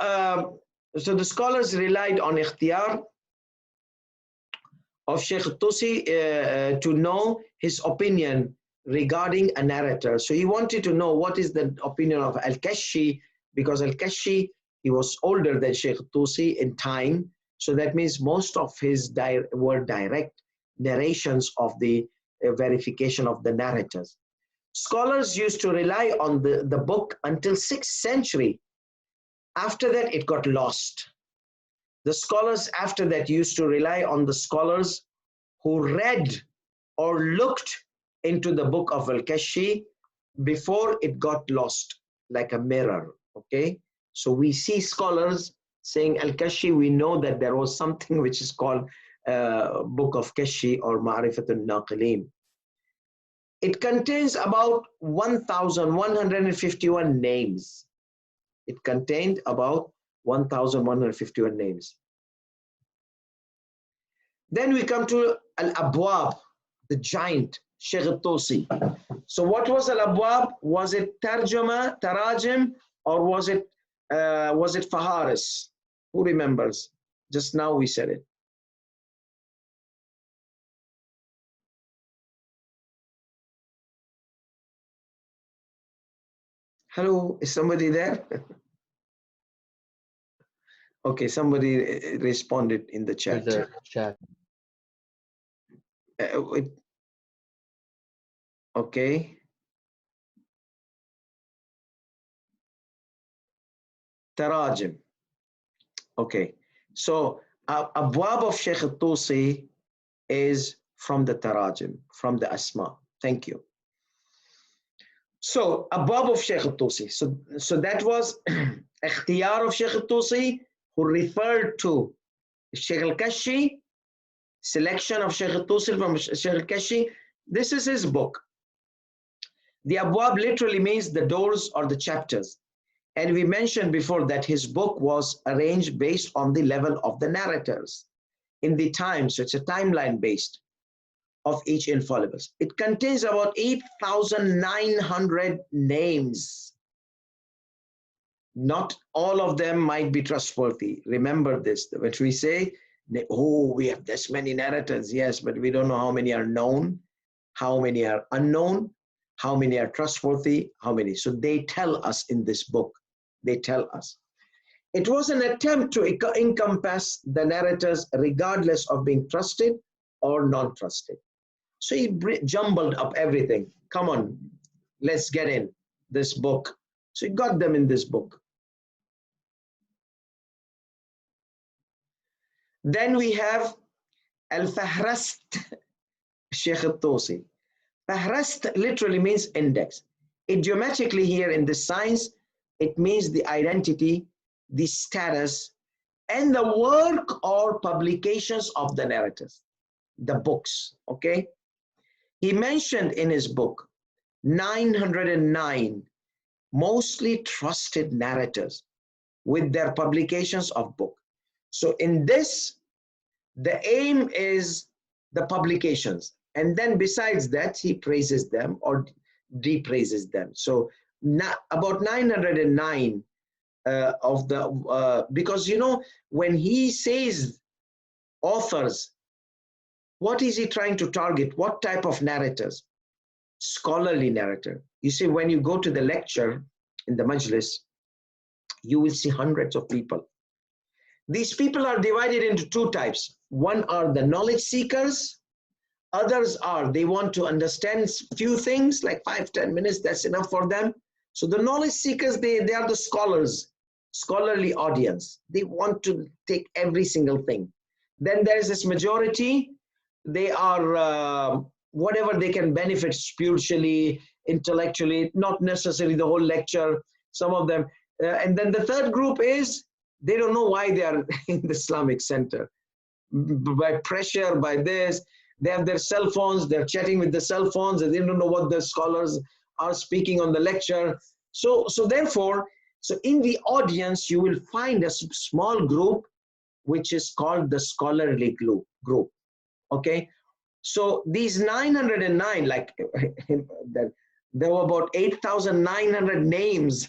so the scholars relied on ikhtiyar of Sheikh al-Tusi to know his opinion regarding a narrator. So he wanted to know what is the opinion of Al-Kashi, because Al-Kashi, he was older than Sheikh al-Tusi in time. So that means most of his were direct narrations of the verification of the narrators. Scholars used to rely on the book until 6th century. After that, it got lost. The scholars after that used to rely on the scholars who read or looked into the book of Al-Kashi before it got lost, like a mirror, okay? So we see scholars saying Al-Kashi, we know that there was something which is called Book of Kashi or Ma'rifatun Naqilin. It contains about 1,151 names. It contained about 1,151 names. Then we come to Al-Abwab, the giant, Sheikh al-Tusi. So what was Al-Abwab? Was it Tarjuma, Tarajim, or was it Faharis? Who remembers? Just now we said it. Hello, is somebody there? Okay, somebody responded in the chat. The chat. Okay. Tarajim. Okay. So Abwab of Sheikh al-Tusi is from the Tarajim, from the Asma. Thank you. So Abwab of Sheikh al-Tusi. So that was ikhtiyar of Sheikh al-Tusi, who referred to Sheikh al-Kashi selection of Sheikh Tusil from Sheikh Kashi. This is his book. The Abwab literally means the doors or the chapters. And we mentioned before that his book was arranged based on the level of the narrators in the time. So it's a timeline based of each infallibles. It contains about 8,900 names. Not all of them might be trustworthy. Remember this, which we say, oh, we have this many narrators. Yes, but we don't know how many are known, how many are unknown, how many are trustworthy, how many. So they tell us in this book, they tell us. It was an attempt to encompass the narrators regardless of being trusted or non-trusted. So he jumbled up everything. Come on, let's get in this book. So he got them in this book. Then we have Al-Fahrast Sheikh al-Tusi. Fahrast literally means index. Idiomatically here in the science, it means the identity, the status, and the work or publications of the narrators, the books, okay? He mentioned in his book 909 mostly trusted narrators with their publications of book. So in this, the aim is the publications. And then besides that, he praises them or depraises them. So about 909 of the, because you know, when he says authors, what is he trying to target? What type of narrators? Scholarly narrator. You see, when you go to the lecture in the majlis, you will see hundreds of people. These people are divided into two types. One are the knowledge seekers. Others are, they want to understand few things, like 5-10 minutes, that's enough for them. So the knowledge seekers, they are the scholars, scholarly audience. They want to take every single thing. Then there is this majority, they are whatever they can benefit spiritually, intellectually, not necessarily the whole lecture, some of them. And then the third group is, they don't know why they are in the Islamic center. By pressure, by this, they have their cell phones, they're chatting with the cell phones, and they don't know what the scholars are speaking on the lecture. So therefore, so in the audience, you will find a small group, which is called the scholarly group. Okay. So these 909, like there were about 8,900 names.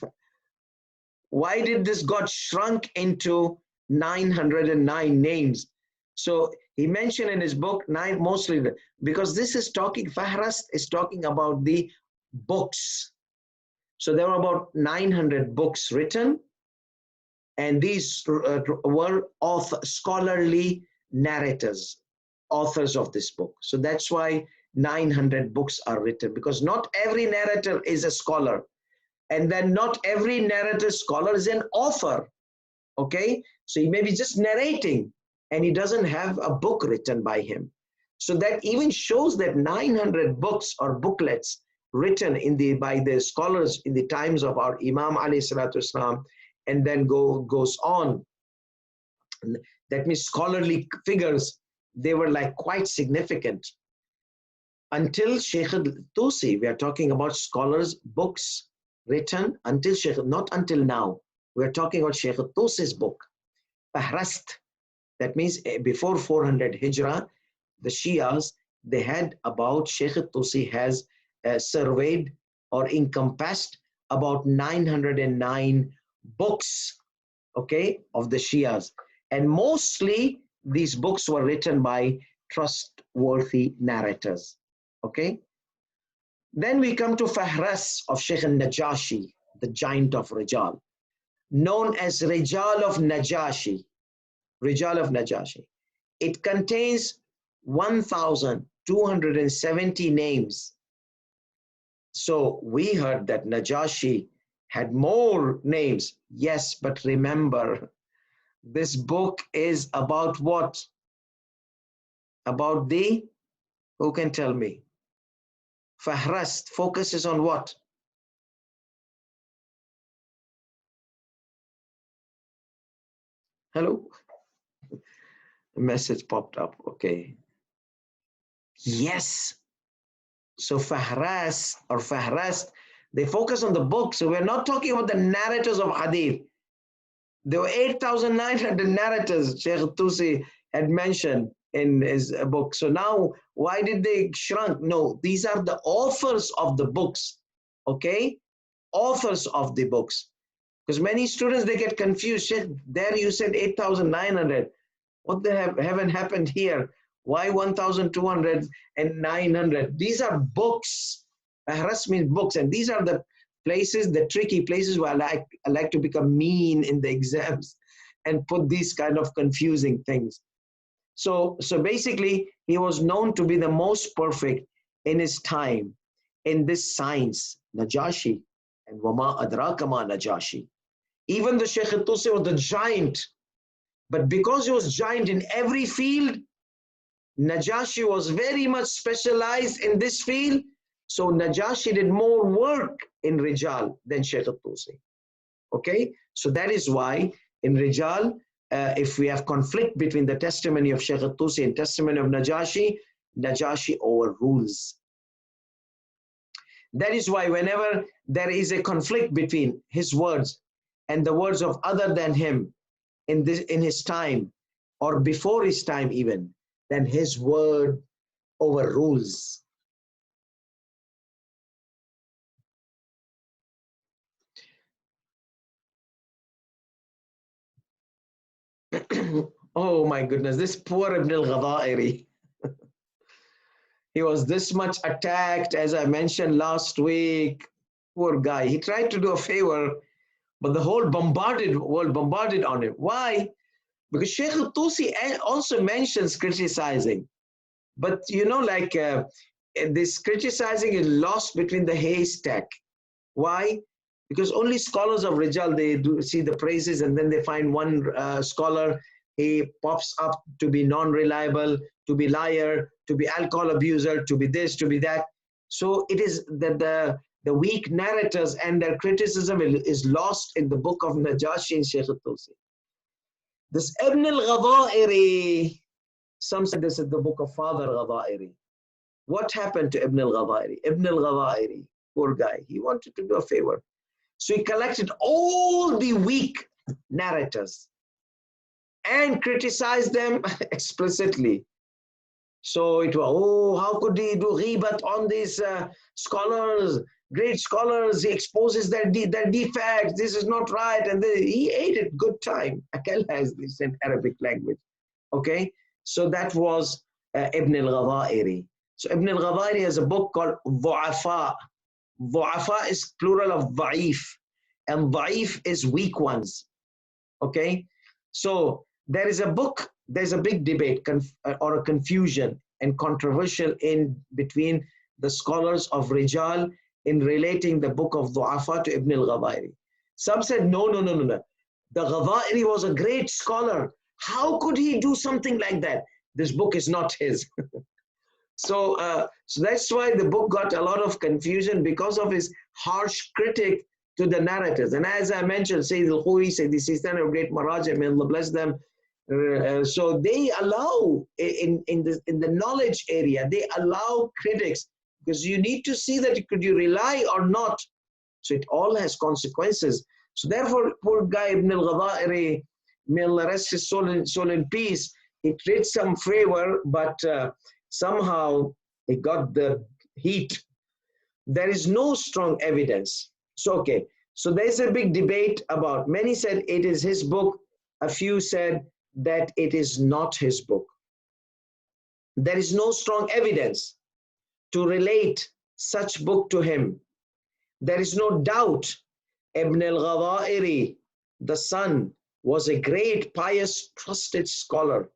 Why did this got shrunk into 909 names? So he mentioned in his book, mostly because this is talking, Fahrast is talking about the books. So there were about 900 books written, and these were scholarly narrators, authors of this book. So that's why 900 books are written, because not every narrator is a scholar. And then not every narrator scholar is an author, okay? So he may be just narrating and he doesn't have a book written by him. So that even shows that 900 books or booklets written by the scholars in the times of our Imam alayhi salatu Islam, and then goes on. That means scholarly figures, they were like quite significant. Until Sheikh Tusi, we are talking about scholars' books written until Sheikh, not until now. We're talking about Sheikh Tusi's book, Fahrast. That means before 400 Hijrah, the Shias, they had about, Sheikh Tusi has surveyed or encompassed about 909 books, okay, of the Shias. And mostly these books were written by trustworthy narrators, okay. Then we come to Fahras of Sheikh al-Najashi, the giant of Rejaal, known as Rejaal of Najashi. Rejaal of Najashi. It contains 1,270 names. So we heard that Najashi had more names. Yes, but remember, this book is about what? About who can tell me? Fahrast focuses on what? Hello? A message popped up, okay. Yes. So Fahras or Fahrast, they focus on the book. So we're not talking about the narrators of Hadith. There were 8,900 narrators Sheikh Tusi had mentioned in his book. So now, why did they shrunk? No, these are the authors of the books. Okay? Authors of the books. Because many students, they get confused. Sheikh, there you said 8,900. What the heaven happened here? Why 1,200 and 900? These are books. Ahras means books. And these are the places, the tricky places where I like to become mean in the exams and put these kind of confusing things. So basically, he was known to be the most perfect in his time in this science, Najashi, and Wama Adrakama Najashi. Even the Sheikh Tusi was the giant, but because he was giant in every field, Najashi was very much specialized in this field. So Najashi did more work in Rejaal than Sheikh Tusi. Okay, so that is why in Rejaal, if we have conflict between the testimony of Sheikh Tusi and testimony of Najashi, Najashi overrules. That is why whenever there is a conflict between his words and the words of other than him in his time or before his time even, then his word overrules. Oh my goodness, this poor Ibn al-Ghadairi. He was this much attacked, as I mentioned last week. Poor guy. He tried to do a favor, but the whole world bombarded on him. Why? Because Sheikh Tusi also mentions criticizing. But this criticizing is lost between the haystack. Why? Because only scholars of Rijal, they do see the praises, and then they find one scholar, he pops up to be non-reliable, to be liar, to be alcohol abuser, to be this, to be that. So it is that the weak narrators and their criticism is lost in the book of Najashi and Sheikh Tusi. This Ibn al-Ghadairi, some say this is the book of Father Ghadairi. What happened to Ibn al-Ghadairi? Ibn al-Ghadairi, poor guy, he wanted to do a favor. So he collected all the weak narrators and criticized them explicitly. So it was, oh, how could he do ghibat on these scholars, great scholars? He exposes their defects. This is not right. And he ate it good time. Akal has this in Arabic language. Okay, so that was Ibn al-Ghadairi. So Ibn al-Ghadairi has a book called Du'afa. Du'afa is plural of da'if, and da'if is weak ones. Okay, so there is a book, there's a big debate or a confusion and controversial in between the scholars of Rijal in relating the book of Du'afa to Ibn al-Ghadairi. Some said, no. The Ghadairi was a great scholar. How could he do something like that? This book is not his. So that's why the book got a lot of confusion because of his harsh critic to the narrators. And as I mentioned, Sayyid al-Khoury, Sayyid Sistani of great Maraja, may Allah bless them. So they allow, in the knowledge area, they allow critics because you need to see that could you rely or not. So it all has consequences. So therefore, poor guy Ibn al-Ghadairi, may Allah rest his soul in peace, he did some favor, but somehow he got the heat. There is no strong evidence. So, okay, so there's a big debate about, many said it is his book, a few said that it is not his book. There is no strong evidence to relate such book to him. There is no doubt Ibn al-Ghadairi, the son, was a great, pious, trusted scholar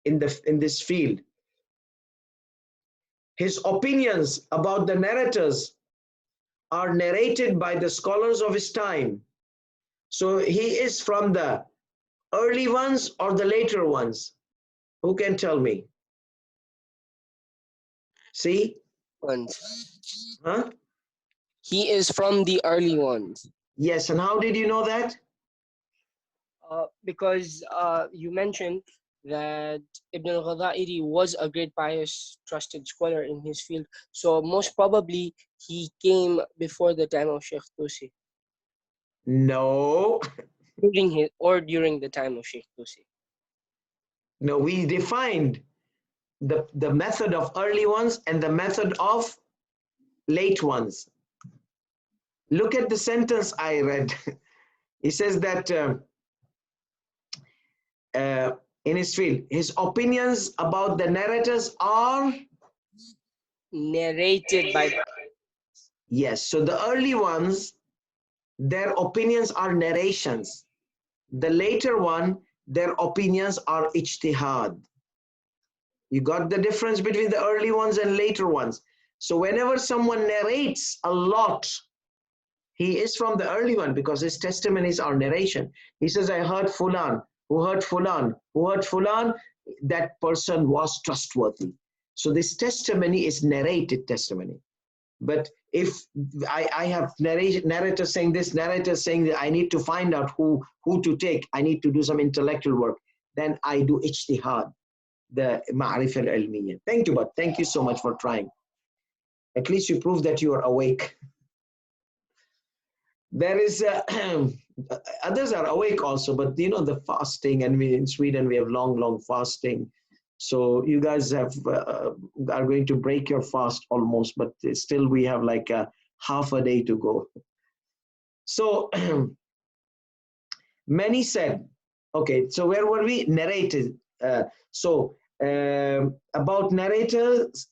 in this field. His opinions about the narrators are narrated by the scholars of his time. So he is from the early ones or the later ones? Who can tell me? See? Ones. Huh? He is from the early ones. Yes, and how did you know that? Because you mentioned that Ibn al-Ghadairi was a great pious, trusted scholar in his field. So most probably he came before the time of Sheikh Tusi, No, during the time of Sheikh Tusi. no, we defined the method of early ones and the method of late ones. Look at the sentence I read. He says that in his field, his opinions about the narrators are, Narrated by yes, so the early ones, their opinions are narrations. The later one, their opinions are ijtihad. You got the difference between the early ones and later ones. So whenever someone narrates a lot, he is from the early one because his testimonies are narration. He says, I heard Fulan, who heard Fulan, who heard Fulan, that person was trustworthy. So this testimony is narrated testimony. But if I have narrator saying this, narrator saying that I need to find out who to take, I need to do some intellectual work, then I do ijtihad, the ma'rifah al-ilmiyya. Thank you, but thank you so much for trying. At least you prove that you are awake. There is others are awake also, but you know the fasting, and we in Sweden we have long fasting. So you guys have are going to break your fast almost, but still we have like a half a day to go. So many said, okay, so where were we? Narrated. About narrators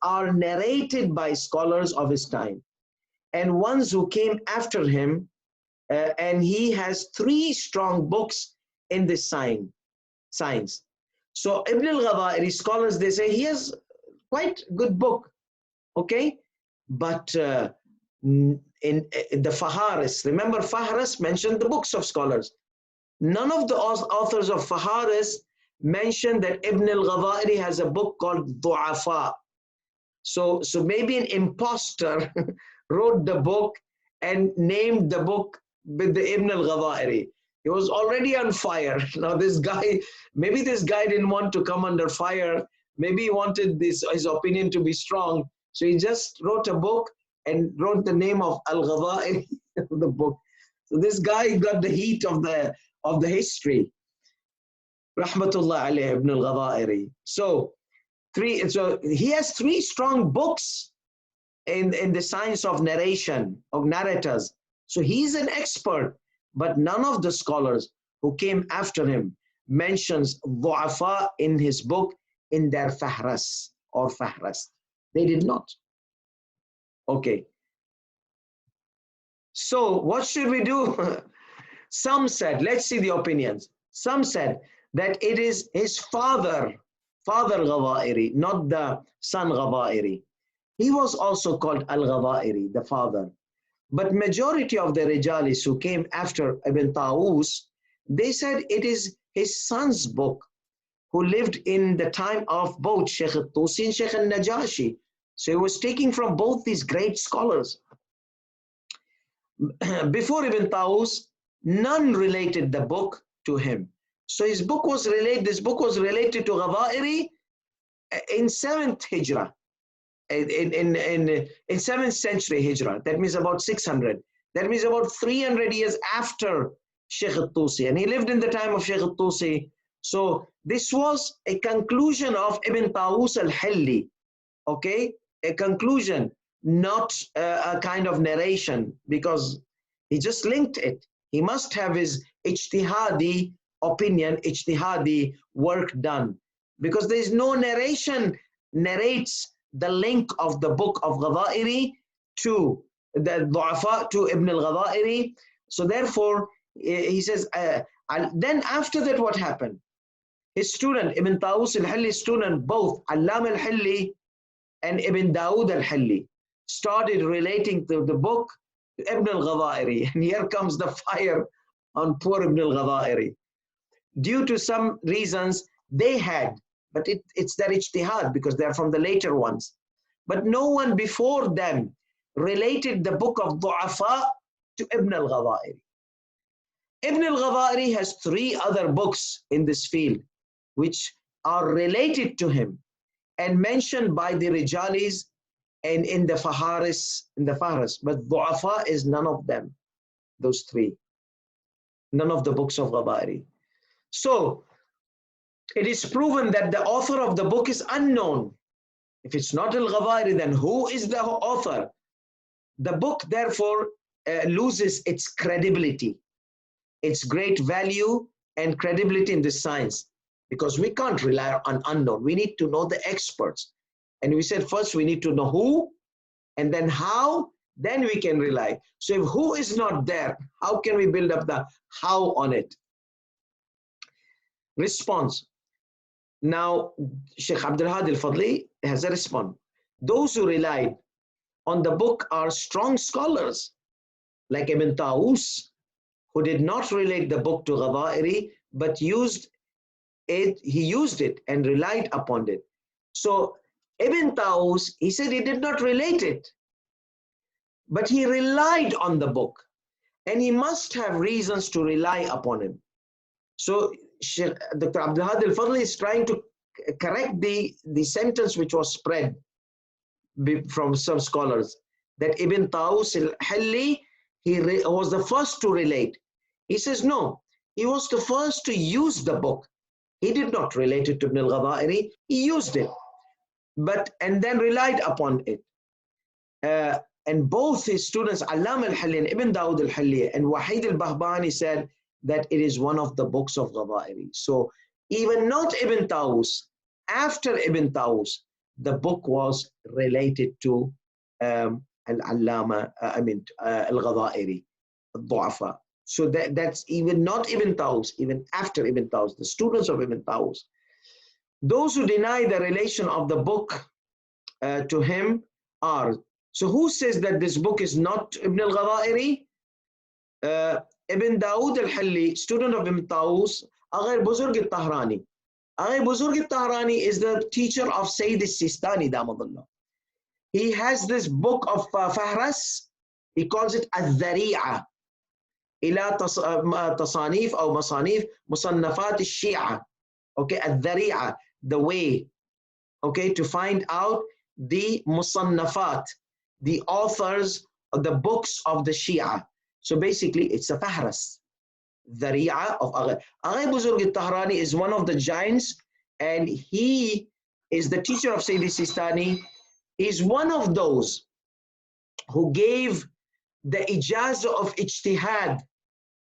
are narrated by scholars of his time and ones who came after him, and he has 3 strong books in this science. So Ibn al-Ghadairi, scholars, they say he has quite good book, okay? But in the Faharis, remember Faharis mentioned the books of scholars. None of the authors of Faharis mentioned that Ibn al-Ghadairi has a book called Du'afa. So maybe an imposter wrote the book and named the book with the Ibn al-Ghadairi. He was already on fire. Now maybe this guy didn't want to come under fire. Maybe he wanted his opinion to be strong. So he just wrote a book and wrote the name of al-Ghadairi in the book. So this guy got the heat of the history. Rahmatullah alayhi Ibn al-Ghadairi. So he has 3 strong books in the science of narration, of narrators. So he's an expert, but none of the scholars who came after him mentions Du'afa in his book in their Fahras or Fahras. They did not. Okay. So what should we do? Some said, let's see the opinions. Some said that it is his father Ghadairi, not the son Ghadairi. He was also called Al-Ghadairi, the father. But majority of the Rijalis who came after Ibn Tawus, they said it is his son's book, who lived in the time of both Sheikh al-Tusi and Sheikh al-Najashi. So he was taking from both these great scholars. Before Ibn Tawus, none related the book to him. So this book was related to Ghadairi in 7th Hijrah. In 7th century Hijrah, that means about 600. That means about 300 years after Sheikh al-Tusi, and he lived in the time of Sheikh al-Tusi. So this was a conclusion of Ibn Tawus al-Hilli, okay? A conclusion, not a kind of narration, because he just linked it. He must have his ijtihadi opinion, ijtihadi work done, because there is no narration narrates the link of the book of Ghadairi to the Du'afa to Ibn al-Ghadairi. So therefore, he says, then after that what happened? His student, Ibn Tawus al-Hilli's student, both Allam al-Hilli and Ibn Dawood al-Hilli, started relating the book to Ibn al-Ghadairi. And here comes the fire on poor Ibn al-Ghadairi. Due to some reasons they had, but it's their ijtihad because they're from the later ones. But no one before them related the book of Du'afa to Ibn al-Ghadairi. Ibn al-Ghadairi has 3 other books in this field. which are related to him and mentioned by the Rijalis and in the Faharis, but Du'afa is none of them, those three, none of the books of Ghawairi. So it is proven that the author of the book is unknown. If it's not Al-Ghawairi, then who is the author? The book therefore loses its credibility, its great value and credibility in this science, because we can't rely on unknown. We need to know the experts. And we said first we need to know who, and then how, then we can rely. So if who is not there, how can we build up the how on it? Response. Now, Sheikh Abdul Hadi al-Fadli has a response. Those who relied on the book are strong scholars, like Ibn Tawus, who did not relate the book to Ghawairi, but he used it and relied upon it. So Ibn Tawus, he said he did not relate it, but he relied on the book, and he must have reasons to rely upon him. So Dr. Abdul Hadi al-Fadli is trying to correct the sentence which was spread from some scholars, that Ibn Tawus al-Hilli, he was the first to relate. He says no, he was the first to use the book. He did not relate it to Ibn al-Ghawairi, he used it, and then relied upon it. And both his students, Allam al-Hilli and Ibn Dawood al-Hilli and Wahid al-Bahbahani, said that it is one of the books of Ghawairi. So even not Ibn Tawus, after Ibn Tawus, the book was related to Al-Allama, Al-Ghawairi, Al-Du'afa. So that's even not Ibn Tawus, even after Ibn Tawus, the students of Ibn Tawus. Those who deny the relation of the book to him are, so who says that this book is not Ibn al-Ghawairi? Ibn Dawood al-Hilli, student of Ibn Tawus, Aghay Buzurg al-Tahrani. Aghay Buzurg al-Tahrani is the teacher of Sayyid al-Sistani, Damadullah. He has this book of Fahras, he calls it Al-Dhari'a, ila tasanif or masanif, musannafat al-Shi'a. Okay, Al-Dhari'a, the way, okay, to find out the musannafat, the authors of the books of the Shia. So basically, it's a Fahras, Dhari'a of Aghay. Aghay Buzurg al-Tahrani is one of the giants, and he is the teacher of Sayyid Sistani. He's one of those who gave the ijazah of ijtihad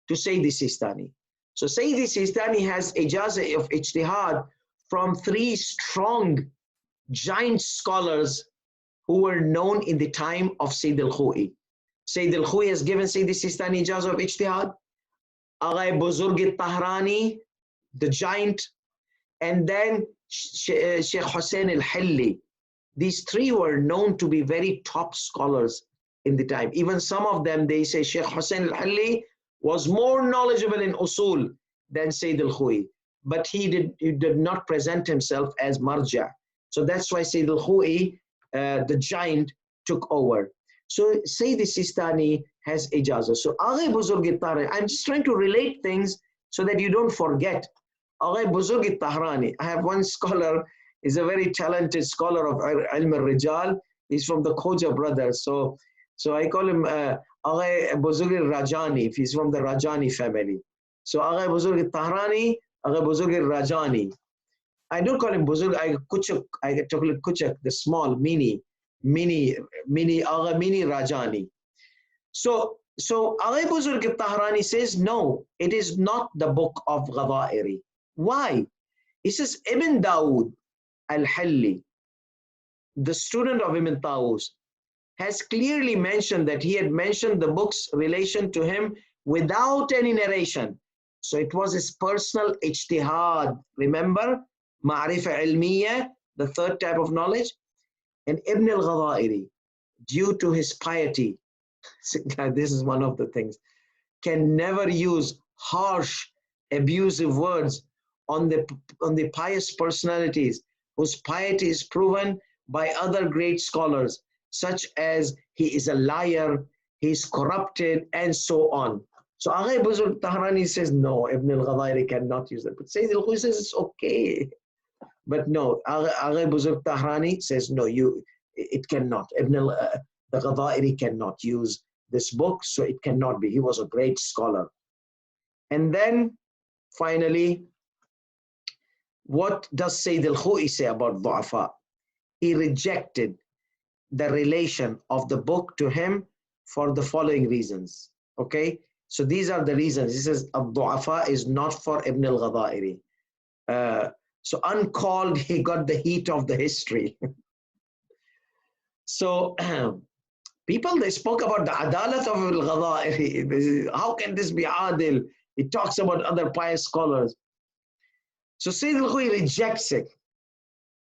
to Sayyid Sistani. So Sayyid Sistani has ijazah of ijtihad from three strong giant scholars who were known in the time of Sayyid al-Khu'i. Sayyid al-Khu'i has given Sayyid Sistani ijazah of ijtihad, Aghay Buzurg al-Tahrani, the giant, and then Sheikh Hussain al-Hilli. These three were known to be very top scholars in the time. Even some of them, they say Sheikh Hussain al-Hilli was more knowledgeable in usul than Sayyid al-Khu'i, but he did not present himself as marja. So that's why Sayyid al-Khu'i, the giant, took over. So Sayyid Sistani has ijazah. So Aghay Buzurg al-Tahrani, I'm just trying to relate things so that you don't forget. Aghay Buzurg al-Tahrani, I have one scholar, he's a very talented scholar of Ilm al-Rejaal. He's from the Khoja brothers. So I call him Aghay Buzurg al-Rajani, if he's from the Rajani family. So Aghay Buzurg al-Tahrani, Aghay Buzurg al-Rajani. I don't call him Buzurg, I call it Kuchak, the small, mini Aghay mini Rajani. So Aghay Buzurg al-Tahrani says, no, it is not the book of Ghawairi. Why? He says, Ibn Dawood al-Hilli, the student of Ibn Tawus, has clearly mentioned that he had mentioned the book's relation to him without any narration. So it was his personal ijtihad. Remember? Ma'rifa ilmiya, the third type of knowledge. And Ibn al-Ghawairi, due to his piety, this is one of the things, can never use harsh, abusive words on the pious personalities whose piety is proven by other great scholars, such as he is a liar, he is corrupted, and so on. So Agha Buzurg Tahrani says, no, Ibn al-Ghadairi cannot use that. But Sayyid al-Khouy says it's okay. But no, Agha Buzurg Tahrani says, no, it cannot. The Ghadairi cannot use this book, so it cannot be. He was a great scholar. And then, finally, what does Sayyid al-Khouy say about Du'afa? He rejected the relation of the book to him for the following reasons. Okay? So these are the reasons. He says, Al-Du'afa is not for Ibn al-Ghadairi. So uncalled, he got the heat of the history. So people, they spoke about the adalat of al-Ghadairi. How can this be adil? He talks about other pious scholars. So Sayyid al-Khouy rejects it,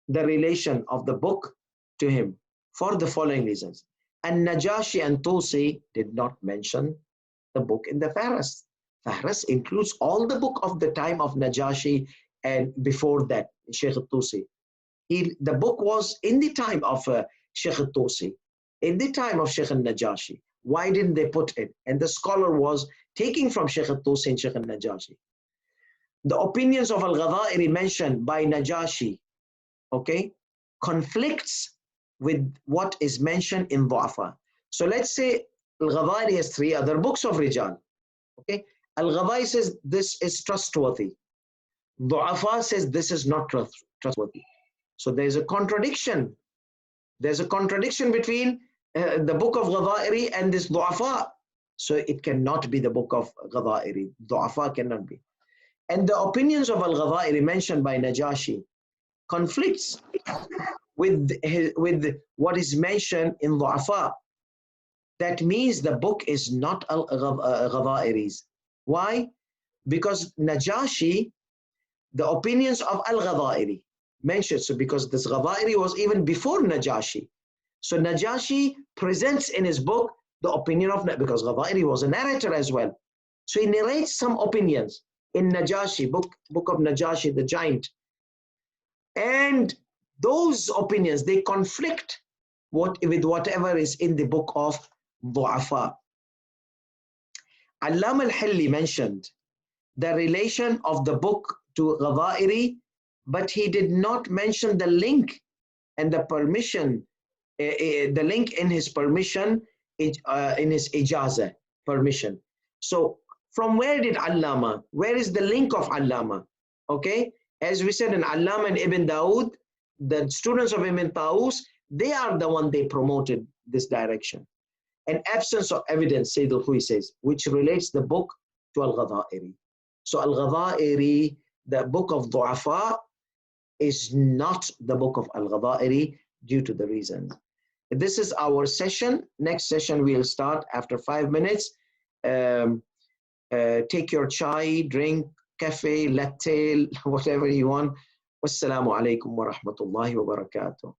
the relation of the book to him for the following reasons. And Najashi and Tusi did not mention the book in the Fahrist. Fahrist includes all the book of the time of Najashi and before that, Sheikh Tusi. The book was in the time of Sheikh Tusi, in the time of Sheikh Najashi. Why didn't they put it? And the scholar was taking from Sheikh Tusi and Sheikh Najashi. The opinions of Al-Ghadairi mentioned by Najashi, okay, conflicts with what is mentioned in Du'afa. So let's say Al-Ghadairi has 3 other books of Rejaal. Okay, Al-Ghadairi says this is trustworthy. Du'afa says this is not trustworthy. So there's a contradiction. There's a contradiction between the book of Ghadairi and this Du'afa. So it cannot be the book of Ghadairi. Du'afa cannot be. And the opinions of Al-Ghadairi mentioned by Najashi conflicts with what is mentioned in Du'afa. That means the book is not Al-Ghadairi's. Why? Because Najashi, the opinions of Al-Ghadairi mentioned, so because this Ghadairi was even before Najashi. So Najashi presents in his book the opinion of, because Ghadairi was a narrator as well. So he narrates some opinions in Najashi, book of Najashi, the giant. And those opinions, they conflict with whatever is in the book of Du'afa. Allama al-Hilli mentioned the relation of the book to Ghadairi, but he did not mention the link and the permission, the link in his permission, in his ijazah, permission. So from where did Allama, where is the link of Allama? Okay, as we said in Allama and Ibn Dawood, the students of Ibn Tawus, they are the one they promoted this direction. An absence of evidence, Sayyid al-Khouy says, which relates the book to Al-Ghadairi. So Al-Ghadairi, the book of Du'afa, is not the book of Al-Ghadairi due to the reasons. This is our session. Next session we'll start after 5 minutes. Take your chai, drink, cafe, latte, whatever you want. Wassalamu alaikum wa rahmatullahi wa barakatuh.